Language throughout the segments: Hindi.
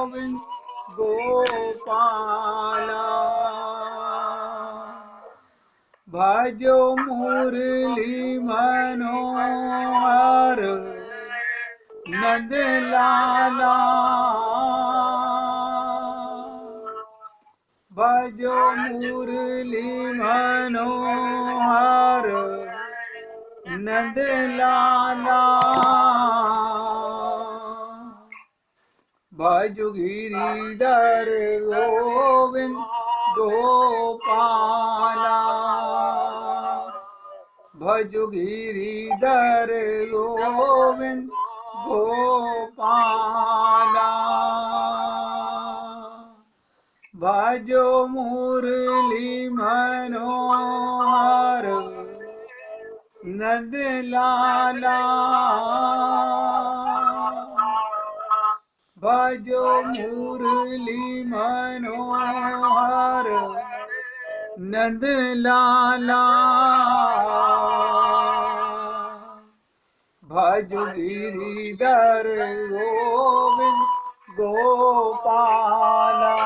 गोविंद गोपाला। भजो मुरली मनोहर नंद लाला। भजो मुरली मनोहर नंद लाला। भजो गिरिधर गोविंद गोपाला। भजो गिरिधर गोविंद गोपाला। भजो मुरली मनोहर नंद लाला। भजो मुरली मनोहर नंद लाला। भजो गिरिधर गोविंद गोपाला।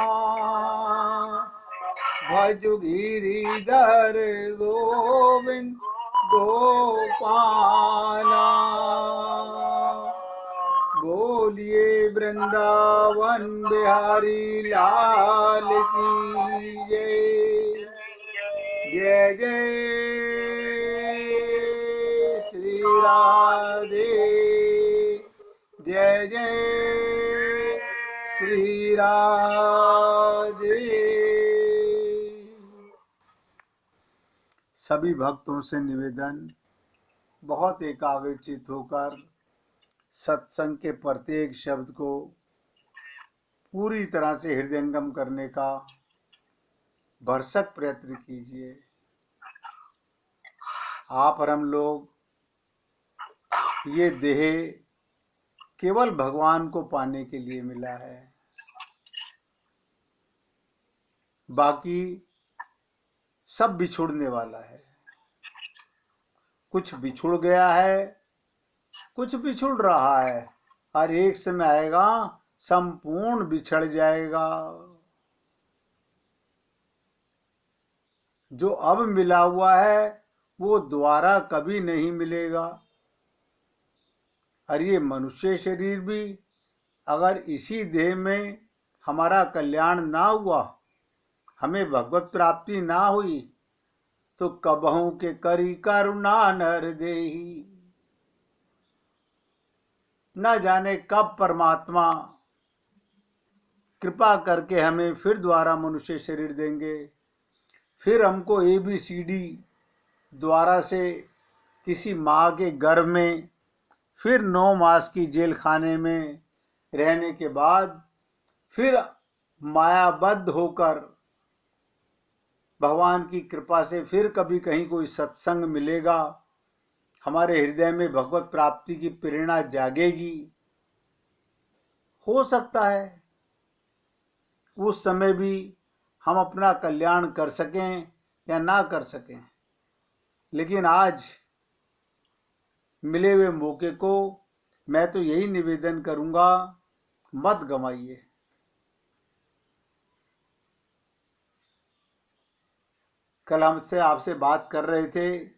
भजो गिरिधर गोविंद गोपाला। बोलिए वृंदावन बिहारी लाल की जय। जय जय श्री राधे। जय जय श्री राधे। सभी भक्तों से निवेदन, बहुत एकाग्रचित होकर सत्संग के प्रत्येक शब्द को पूरी तरह से हृदयंगम करने का भरसक प्रयत्न कीजिए। आप और हम लोग ये देह केवल भगवान को पाने के लिए मिला है। बाकी सब बिछुड़ने वाला है। कुछ बिछुड़ गया है, कुछ बिछुड़ रहा है, और एक समय आएगा संपूर्ण बिछड़ जाएगा। जो अब मिला हुआ है वो दोबारा कभी नहीं मिलेगा। और ये मनुष्य शरीर भी अगर इसी देह में हमारा कल्याण ना हुआ, हमें भगवत प्राप्ति ना हुई, तो कबहू के करी करुणा नर देही। न जाने कब परमात्मा कृपा करके हमें फिर दोबारा मनुष्य शरीर देंगे। फिर हमको ABCD द्वारा से किसी माँ के गर्भ में, फिर 9 मास की जेल खाने में रहने के बाद फिर मायाबद्ध होकर भगवान की कृपा से फिर कभी कहीं कोई सत्संग मिलेगा। हमारे हृदय में भगवत प्राप्ति की प्रेरणा जागेगी। हो सकता है उस समय भी हम अपना कल्याण कर सकें या ना कर सकें, लेकिन आज मिले हुए मौके को मैं तो यही निवेदन करूंगा, मत गंवाइए। कल हमसे आपसे बात कर रहे थे,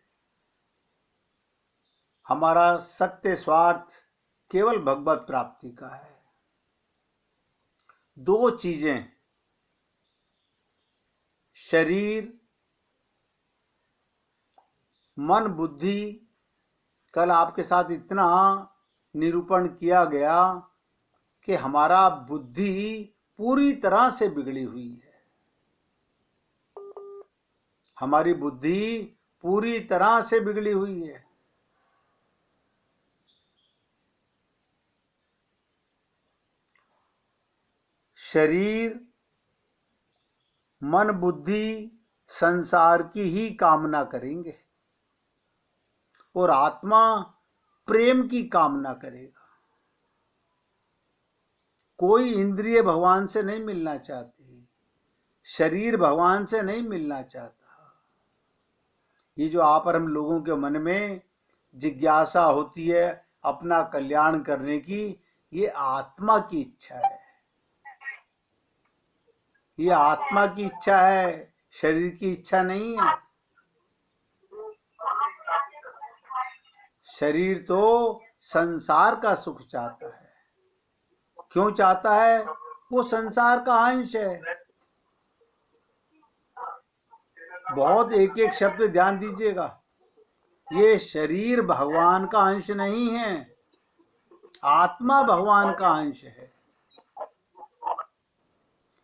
हमारा सत्य स्वार्थ केवल भगवत प्राप्ति का है। 2 चीजें, शरीर मन बुद्धि, कल आपके साथ इतना निरूपण किया गया कि हमारा बुद्धि पूरी तरह से बिगड़ी हुई है। हमारी बुद्धि पूरी तरह से बिगड़ी हुई है। शरीर मन बुद्धि संसार की ही कामना करेंगे और आत्मा प्रेम की कामना करेगा। कोई इंद्रिय भगवान से नहीं मिलना चाहती, शरीर भगवान से नहीं मिलना चाहता। ये जो आप और हम लोगों के मन में जिज्ञासा होती है अपना कल्याण करने की, ये आत्मा की इच्छा है। ये आत्मा की इच्छा है, शरीर की इच्छा नहीं है। शरीर तो संसार का सुख चाहता है। क्यों चाहता है? वो संसार का अंश है। बहुत एक एक शब्द ध्यान दीजिएगा। ये शरीर भगवान का अंश नहीं है, आत्मा भगवान का अंश है।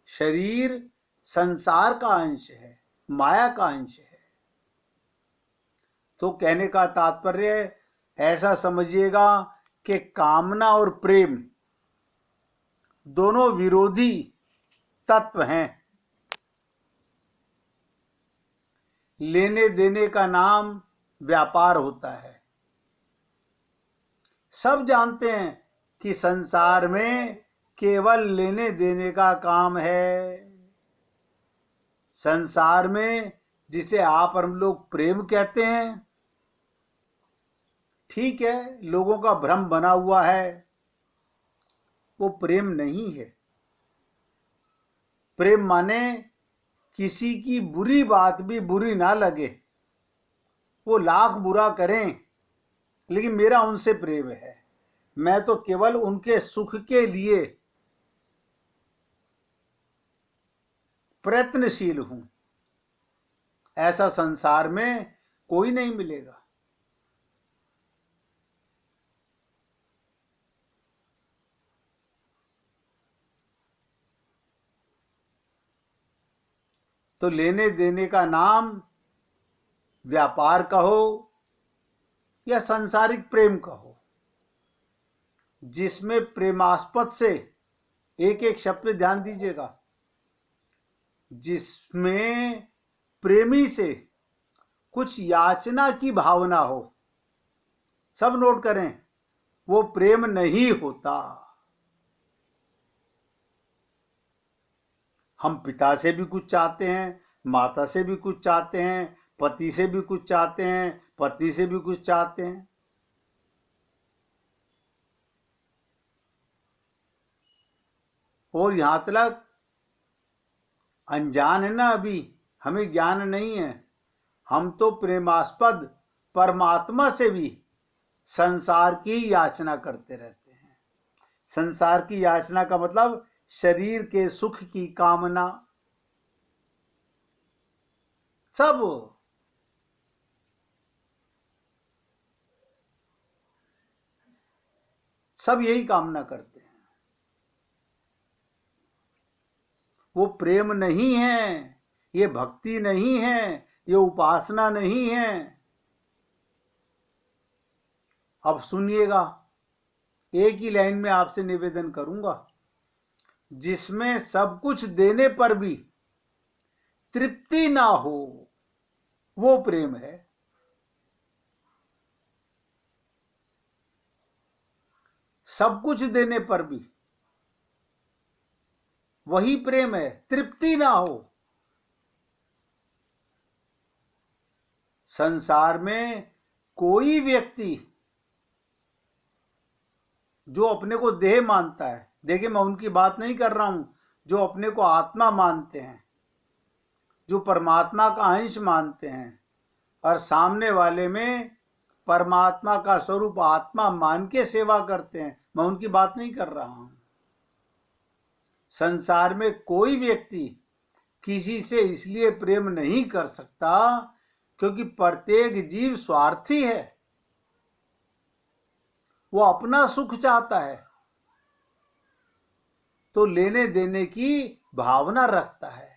शरीर संसार का अंश है, माया का अंश है। तो कहने का तात्पर्य ऐसा समझिएगा कि कामना और प्रेम दोनों विरोधी तत्व हैं। लेने देने का नाम व्यापार होता है। सब जानते हैं कि संसार में केवल लेने देने का काम है। संसार में जिसे आप और हम लोग प्रेम कहते हैं, ठीक है, लोगों का भ्रम बना हुआ है, वो प्रेम नहीं है। प्रेम माने किसी की बुरी बात भी बुरी ना लगे, वो लाख बुरा करें, लेकिन मेरा उनसे प्रेम है। मैं तो केवल उनके सुख के लिए प्रयत्नशील हूं। ऐसा संसार में कोई नहीं मिलेगा। तो लेने देने का नाम व्यापार कहो या सांसारिक प्रेम कहो, जिसमें प्रेमास्पद से, एक एक शब्द ध्यान दीजिएगा, जिसमें प्रेमी से कुछ याचना की भावना हो, सब नोट करें, वो प्रेम नहीं होता। हम पिता से भी कुछ चाहते हैं, माता से भी कुछ चाहते हैं, पति से भी कुछ चाहते हैं, पत्नी से भी कुछ चाहते हैं। और यहां तक अनजान है ना, अभी हमें ज्ञान नहीं है। हम तो प्रेमास्पद परमात्मा से भी संसार की याचना करते रहते हैं। संसार की याचना का मतलब शरीर के सुख की कामना। सब यही कामना करते हैं। वो प्रेम नहीं है, ये भक्ति नहीं है, ये उपासना नहीं है। अब सुनिएगा, एक ही लाइन में आपसे निवेदन करूंगा, जिसमें सब कुछ देने पर भी तृप्ति ना हो, वो प्रेम है। सब कुछ देने पर भी वही प्रेम है, तृप्ति ना हो। संसार में कोई व्यक्ति जो अपने को देह मानता है, देखिए मैं उनकी बात नहीं कर रहा हूं, जो अपने को आत्मा मानते हैं, जो परमात्मा का अंश मानते हैं और सामने वाले में परमात्मा का स्वरूप आत्मा मान के सेवा करते हैं, मैं उनकी बात नहीं कर रहा हूं। संसार में कोई व्यक्ति किसी से इसलिए प्रेम नहीं कर सकता क्योंकि प्रत्येक जीव स्वार्थी है। वो अपना सुख चाहता है, तो लेने देने की भावना रखता है।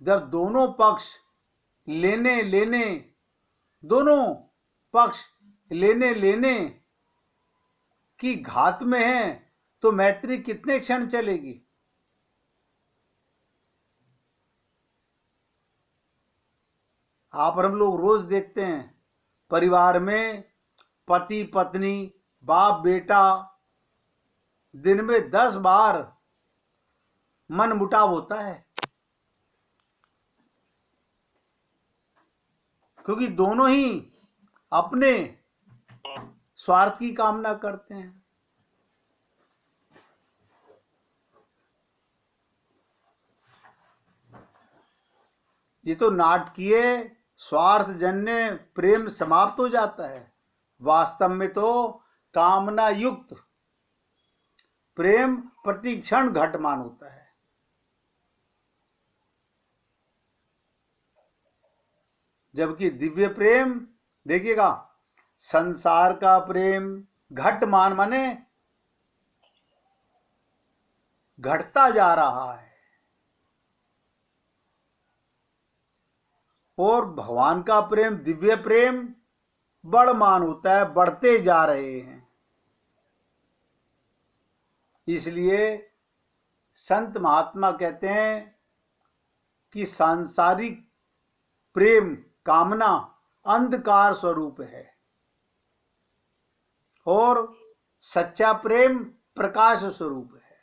जब दोनों पक्ष लेने लेने की घात में है, तो मैत्री कितने क्षण चलेगी? आप और हम लोग रोज देखते हैं, परिवार में पति पत्नी, बाप बेटा, दिन में 10 बार मन मुटाव होता है, क्योंकि दोनों ही अपने स्वार्थ की कामना करते हैं। ये तो नाटकीय स्वार्थ जन्य प्रेम समाप्त हो जाता है। वास्तव में तो कामना युक्त प्रेम प्रतिक्षण घटमान होता है। जबकि दिव्य प्रेम देखिएगा, संसार का प्रेम घटमान माने घटता जा रहा है, और भगवान का प्रेम दिव्य प्रेम बढ़मान होता है, बढ़ते जा रहे हैं। इसलिए संत महात्मा कहते हैं कि सांसारिक प्रेम कामना अंधकार स्वरूप है और सच्चा प्रेम प्रकाश स्वरूप है।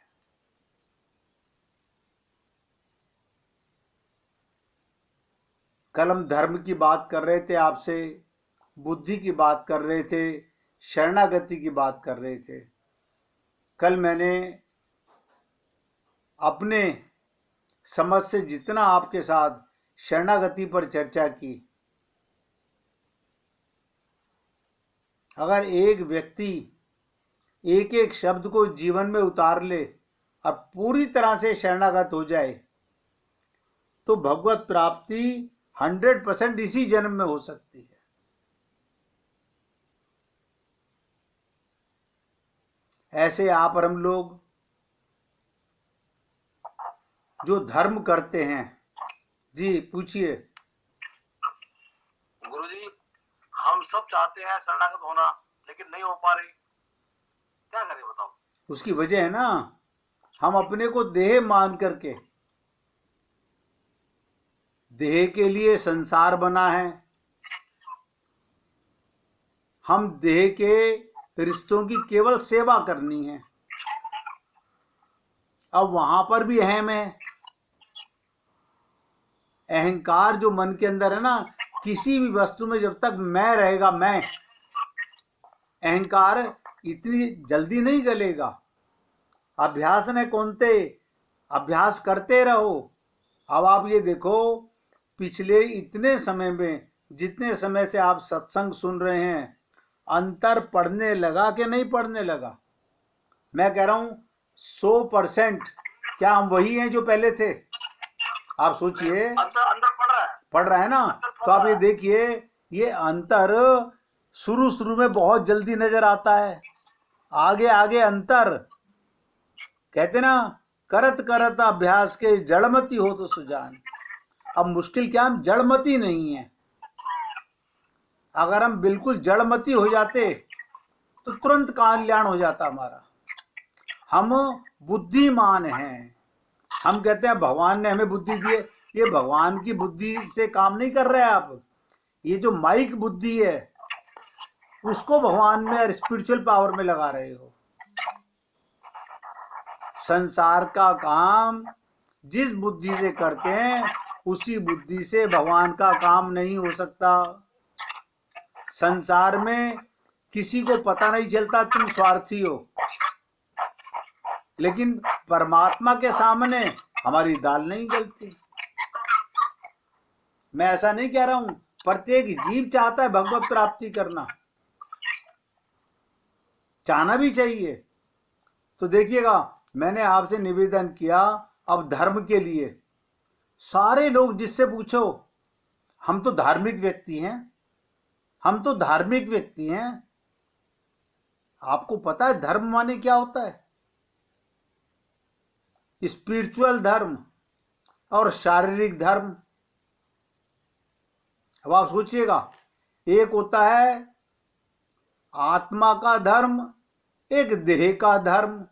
कल हम धर्म की बात कर रहे थे आपसे, बुद्धि की बात कर रहे थे, शरणागति की बात कर रहे थे। कल मैंने अपने समझ से जितना आपके साथ शरणागति पर चर्चा की, अगर एक व्यक्ति एक एक शब्द को जीवन में उतार ले और पूरी तरह से शरणागत हो जाए तो भगवत प्राप्ति 100% इसी जन्म में हो सकती है। ऐसे आप और हम लोग जो धर्म करते हैं, जी पूछिए। गुरुजी, हम सब चाहते हैं शरणागत होना, लेकिन नहीं हो पा रही, क्या करें बताओ? उसकी वजह है ना, हम अपने को देह मान करके, देह के लिए संसार बना है, हम देह के रिश्तों की केवल सेवा करनी है। अब वहां पर भी अहम है, अहंकार जो मन के अंदर है ना, किसी भी वस्तु में जब तक मैं रहेगा, मैं, अहंकार इतनी जल्दी नहीं गलेगा। अभ्यास ने कौनते, अभ्यास करते रहो। अब आप ये देखो, पिछले इतने समय में, जितने समय से आप सत्संग सुन रहे हैं, अंतर पढ़ने लगा कि नहीं पढ़ने लगा? मैं कह रहा हूं 100%। क्या हम वही हैं जो पहले थे? आप सोचिए। अंदर पढ़ रहा है ना? तो आप ये देखिए, ये अंतर शुरू में बहुत जल्दी नजर आता है, आगे आगे अंतर। कहते ना, करत करत अभ्यास के जड़मती हो तो सुजान। अब मुश्किल क्या, हम जड़मती नहीं है। अगर हम बिल्कुल जड़मती हो जाते तो तुरंत कल्याण हो जाता हमारा। हम बुद्धिमान हैं। हम कहते हैं भगवान ने हमें बुद्धि दी है, ये भगवान की बुद्धि से काम नहीं कर रहे आप। ये जो माइक बुद्धि है उसको भगवान में और स्पिरिचुअल पावर में लगा रहे हो। संसार का काम जिस बुद्धि से करते हैं उसी बुद्धि से भगवान का काम नहीं हो सकता। संसार में किसी को पता नहीं चलता तुम स्वार्थी हो, लेकिन परमात्मा के सामने हमारी दाल नहीं गलती। मैं ऐसा नहीं कह रहा हूं, प्रत्येक जीव चाहता है भगवत प्राप्ति करना, चाहना भी चाहिए। तो देखिएगा, मैंने आपसे निवेदन किया, अब धर्म के लिए सारे लोग जिससे पूछो, हम तो धार्मिक व्यक्ति हैं, हम तो धार्मिक व्यक्ति हैं। आपको पता है धर्म माने क्या होता है? स्पिरिचुअल धर्म और शारीरिक धर्म। अब आप सोचिएगा, एक होता है आत्मा का धर्म, एक देह का धर्म।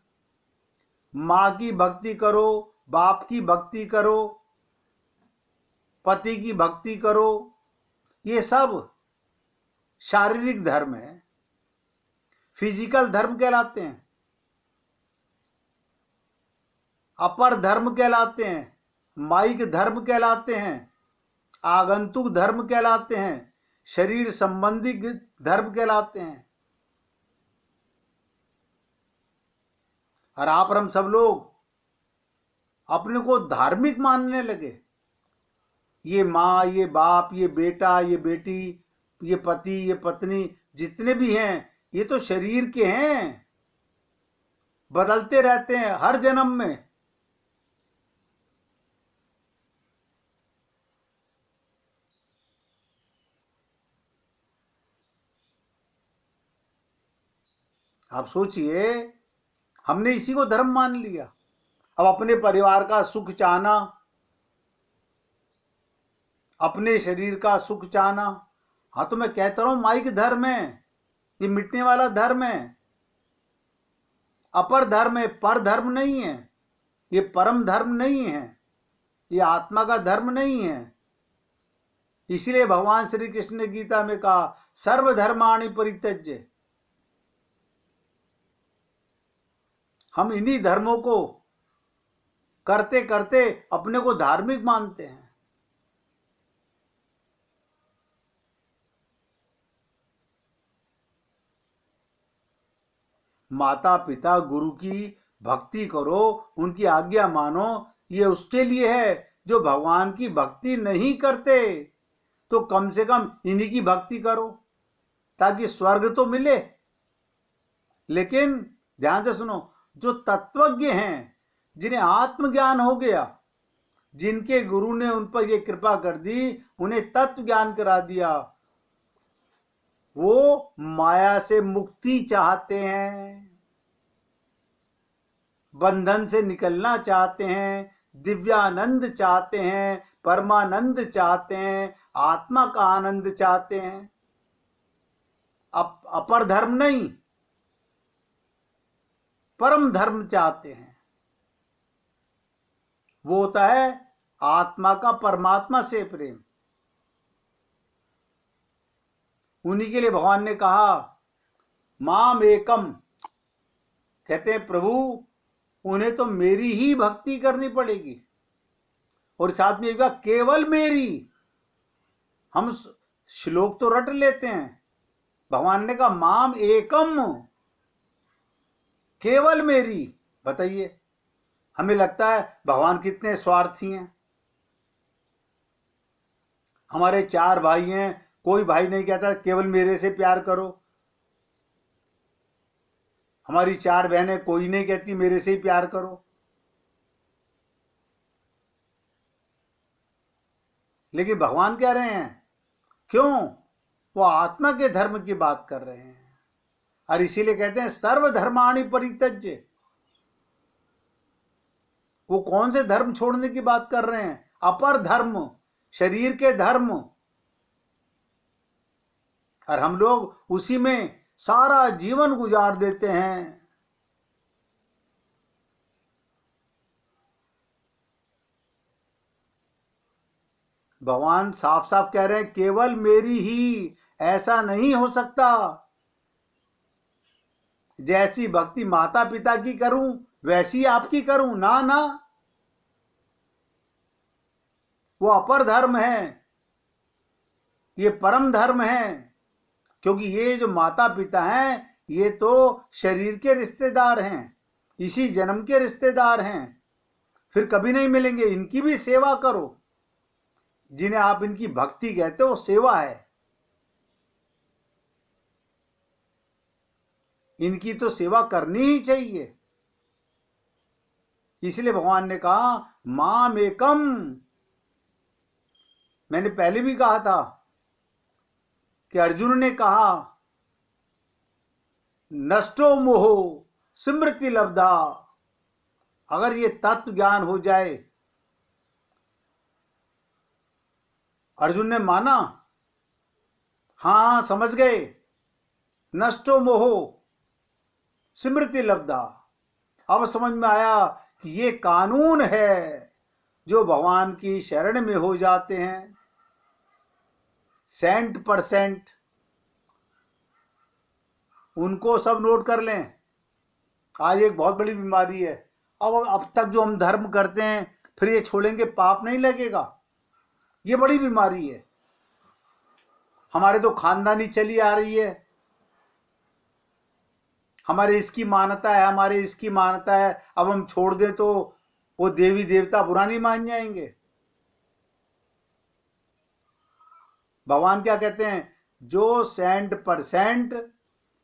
माँ की भक्ति करो, बाप की भक्ति करो, पति की भक्ति करो, ये सब शारीरिक धर्म है, फिजिकल धर्म कहलाते हैं। अपर धर्म कहलाते हैं, माइक धर्म कहलाते हैं, आगंतुक धर्म कहलाते हैं, शरीर संबंधी धर्म कहलाते हैं। और आप और हम सब लोग अपने को धार्मिक मानने लगे। ये माँ, ये बाप, ये बेटा, ये बेटी, ये पति, ये पत्नी, जितने भी हैं ये तो शरीर के हैं, बदलते रहते हैं हर जन्म में। आप सोचिए, हमने इसी को धर्म मान लिया। अब अपने परिवार का सुख चाहना, अपने शरीर का सुख चाहना, हाँ तो मैं कहता रहा हूं माइक धर्म है, ये मिटने वाला धर्म है, अपर धर्म है, पर धर्म नहीं है, ये परम धर्म नहीं है, ये आत्मा का धर्म नहीं है। इसलिए भगवान श्री कृष्ण ने गीता में कहा सर्वधर्माणि परित्यज्य। हम इन्हीं धर्मों को करते करते अपने को धार्मिक मानते हैं। माता पिता गुरु की भक्ति करो, उनकी आज्ञा मानो, ये उसके लिए है जो भगवान की भक्ति नहीं करते। तो कम से कम इन्हीं की भक्ति करो ताकि स्वर्ग तो मिले। लेकिन ध्यान से सुनो, जो तत्वज्ञ हैं, जिन्हें आत्मज्ञान हो गया, जिनके गुरु ने उन पर ये कृपा कर दी, उन्हें तत्व ज्ञान करा दिया, वो माया से मुक्ति चाहते हैं, बंधन से निकलना चाहते हैं, दिव्यानंद चाहते हैं, परमानंद चाहते हैं, आत्मा का आनंद चाहते हैं। अपर धर्म नहीं, परम धर्म चाहते हैं। वो होता है आत्मा का परमात्मा से प्रेम। उन्हीं के लिए भगवान ने कहा माम एकम, कहते हैं प्रभु उन्हें तो मेरी ही भक्ति करनी पड़ेगी। और साथ में कहा केवल मेरी। हम श्लोक तो रट लेते हैं, भगवान ने कहा माम एकम, केवल मेरी। बताइए, हमें लगता है भगवान कितने स्वार्थी हैं। हमारे 4 भाई हैं, कोई भाई नहीं कहता केवल मेरे से प्यार करो। हमारी 4 बहनें, कोई नहीं कहती मेरे से ही प्यार करो। लेकिन भगवान कह रहे हैं, क्यों? वो आत्मा के धर्म की बात कर रहे हैं। और इसीलिए कहते हैं सर्वधर्माणि परित्यज्य। वो कौन से धर्म छोड़ने की बात कर रहे हैं? अपर धर्म, शरीर के धर्म। और हम लोग उसी में सारा जीवन गुजार देते हैं। भगवान साफ साफ कह रहे हैं केवल मेरी ही। ऐसा नहीं हो सकता जैसी भक्ति माता पिता की करूं वैसी आपकी करूं, ना ना, वो अपर धर्म है, ये परम धर्म है। क्योंकि ये जो माता पिता हैं ये तो शरीर के रिश्तेदार हैं, इसी जन्म के रिश्तेदार हैं, फिर कभी नहीं मिलेंगे। इनकी भी सेवा करो। जिन्हें आप इनकी भक्ति कहते हो सेवा है, इनकी तो सेवा करनी ही चाहिए। इसलिए भगवान ने कहा माम एकम। मैंने पहले भी कहा था कि अर्जुन ने कहा नष्टो मोहो स्मृति लब्धा। अगर ये तत्व ज्ञान हो जाए, अर्जुन ने माना, हाँ समझ गए, नष्टो मोहो स्मृति लब्धा। अब समझ में आया कि ये कानून है। जो भगवान की शरण में हो जाते हैं 100%, उनको सब नोट कर लें। आज एक बहुत बड़ी बीमारी है, अब तक जो हम धर्म करते हैं फिर ये छोड़ेंगे पाप नहीं लगेगा, ये बड़ी बीमारी है। हमारे तो खानदानी चली आ रही है, हमारे इसकी मान्यता है, हमारे इसकी मान्यता है, अब हम छोड़ दें तो वो देवी देवता बुरा नहीं मान जाएंगे। भगवान क्या कहते हैं, जो 100%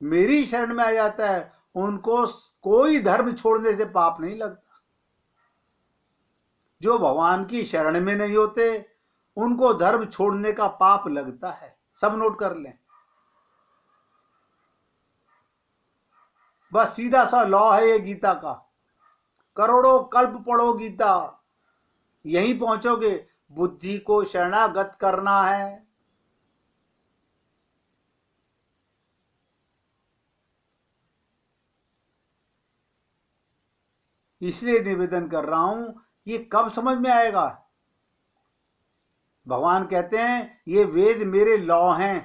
मेरी शरण में आ जाता है उनको कोई धर्म छोड़ने से पाप नहीं लगता। जो भगवान की शरण में नहीं होते उनको धर्म छोड़ने का पाप लगता है। सब नोट कर लें। बस सीधा सा लॉ है ये गीता का। करोड़ों कल्प पढ़ो गीता, यहीं पहुंचोगे। बुद्धि को शरणागत करना है। इसलिए निवेदन कर रहा हूं, ये कब समझ में आएगा। भगवान कहते हैं ये वेद मेरे लॉ हैं,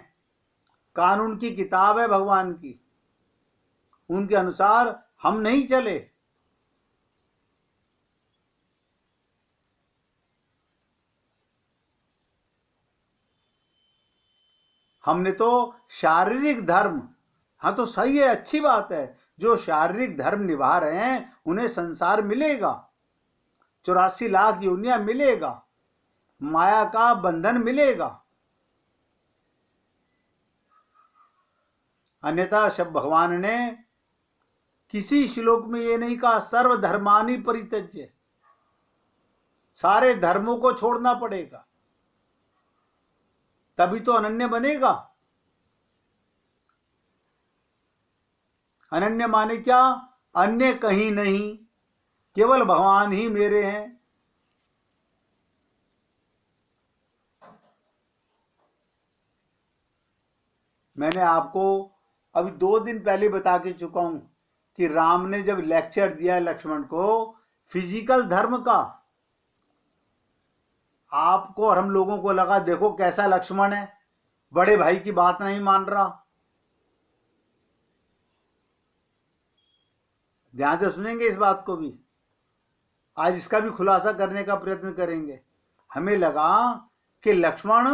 कानून की किताब है भगवान की, उनके अनुसार हम नहीं चले। हमने तो शारीरिक धर्म, हाँ तो सही है, अच्छी बात है, जो शारीरिक धर्म निभा रहे हैं उन्हें संसार मिलेगा, 84 लाख योनियां मिलेगा, माया का बंधन मिलेगा। अन्यथा शब्द भगवान ने किसी श्लोक में ये नहीं कहा सर्वधर्मानि परित्यज्य, सारे धर्मों को छोड़ना पड़ेगा तभी तो अनन्य बनेगा। अनन्य माने क्या, अन्य कहीं नहीं, केवल भगवान ही मेरे हैं। मैंने आपको अभी 2 दिन पहले बता के चुका हूं कि राम ने जब लेक्चर दिया लक्ष्मण को फिजिकल धर्म का, आपको और हम लोगों को लगा देखो कैसा लक्ष्मण है, बड़े भाई की बात नहीं मान रहा। ध्यान से सुनेंगे इस बात को भी, आज इसका भी खुलासा करने का प्रयत्न करेंगे। हमें लगा कि लक्ष्मण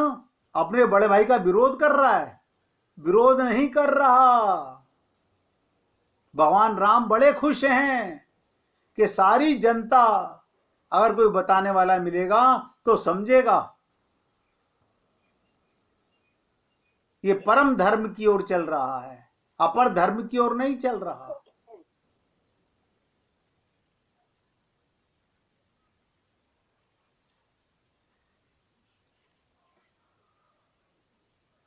अपने बड़े भाई का विरोध कर रहा है, विरोध नहीं कर रहा। भगवान राम बड़े खुश हैं कि सारी जनता, अगर कोई बताने वाला मिलेगा तो समझेगा ये परम धर्म की ओर चल रहा है, अपर धर्म की ओर नहीं चल रहा।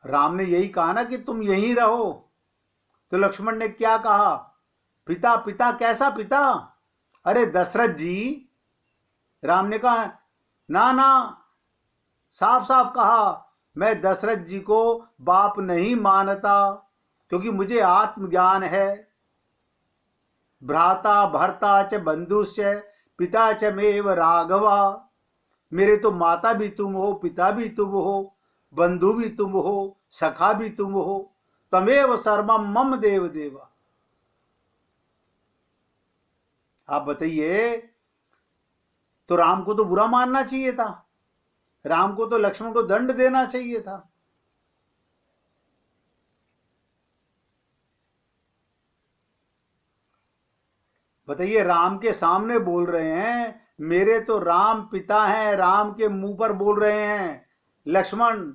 राम ने यही कहा ना कि तुम यहीं रहो, तो लक्ष्मण ने क्या कहा, पिता पिता कैसा पिता, अरे दशरथ जी। राम ने कहा ना ना, साफ साफ कहा मैं दशरथ जी को बाप नहीं मानता, क्योंकि मुझे आत्मज्ञान है। भ्राता भर्ता च बंधुश्च पिता च मेव राघवा, मेरे तो माता भी तुम हो, पिता भी तुम हो, बंधु भी तुम हो, सखा भी तुम हो, तमेव सर्वम मम देव देवा। आप बताइए, तो राम को तो बुरा मानना चाहिए था, राम को तो लक्ष्मण को दंड देना चाहिए था। बताइए, राम के सामने बोल रहे हैं, मेरे तो राम पिता हैं, राम के मुंह पर बोल रहे हैं लक्ष्मण।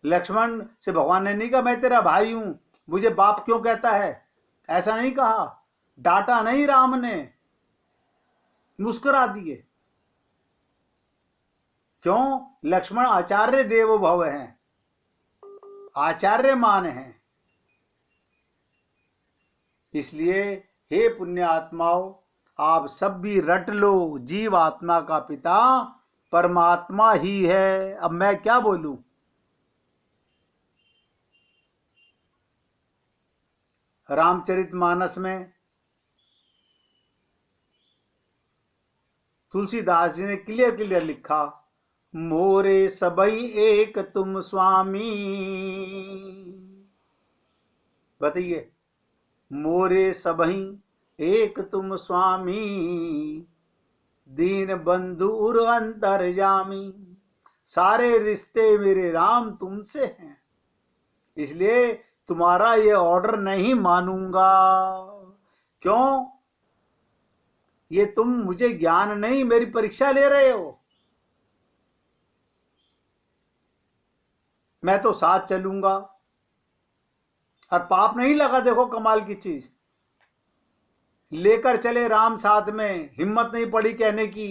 लक्ष्मण से भगवान ने नहीं कहा मैं तेरा भाई हूं, मुझे बाप क्यों कहता है, ऐसा नहीं कहा, डांटा नहीं राम ने, मुस्कुरा दिए। क्यों, लक्ष्मण आचार्य देवो भव हैं, आचार्य मान हैं। इसलिए हे पुण्य आत्माओं, आप सब भी रट लो, जीव आत्मा का पिता परमात्मा ही है। अब मैं क्या बोलूं। रामचरितमानस में तुलसीदास जी ने क्लियर लिखा, मोरे सबई एक तुम स्वामी। बताइए, मोरे सबई एक तुम स्वामी, दीन बंधु उर अंतर्यामी। सारे रिश्ते मेरे राम तुमसे हैं, इसलिए तुम्हारा ये ऑर्डर नहीं मानूंगा। क्यों, ये तुम मुझे ज्ञान नहीं, मेरी परीक्षा ले रहे हो। मैं तो साथ चलूंगा। और पाप नहीं लगा, देखो कमाल की चीज, लेकर चले राम साथ में, हिम्मत नहीं पड़ी कहने की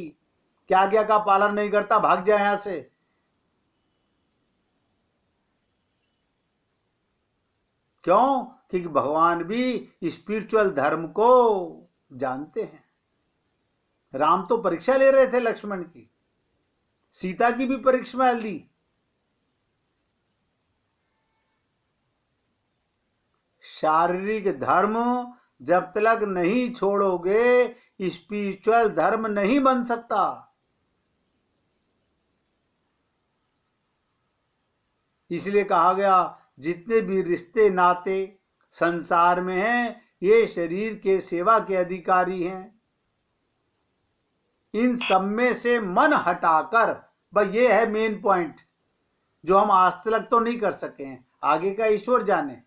कि आज्ञा का पालन नहीं करता, भाग जाए यहां से। क्यों? क्योंकि भगवान भी स्पिरिचुअल धर्म को जानते हैं। राम तो परीक्षा ले रहे थे लक्ष्मण की, सीता की भी परीक्षा ली। शारीरिक धर्म जब तक नहीं छोड़ोगे, स्पिरिचुअल धर्म नहीं बन सकता। इसलिए कहा गया, जितने भी रिश्ते नाते संसार में हैं, ये शरीर के सेवा के अधिकारी हैं। इन सब में से मन हटाकर, भाई ये है मेन पॉइंट जो हम आज तक तो नहीं कर सके हैं, आगे का ईश्वर जाने।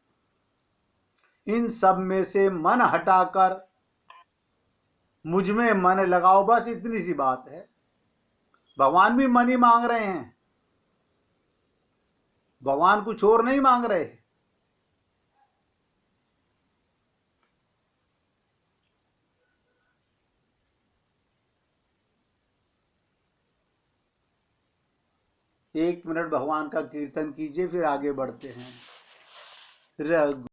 इन सब में से मन हटाकर मुझ में मन लगाओ, बस इतनी सी बात है। भगवान भी मन ही मांग रहे हैं, भगवान कुछ और नहीं मांग रहे। एक मिनट भगवान का कीर्तन कीजिए, फिर आगे बढ़ते हैं। रघु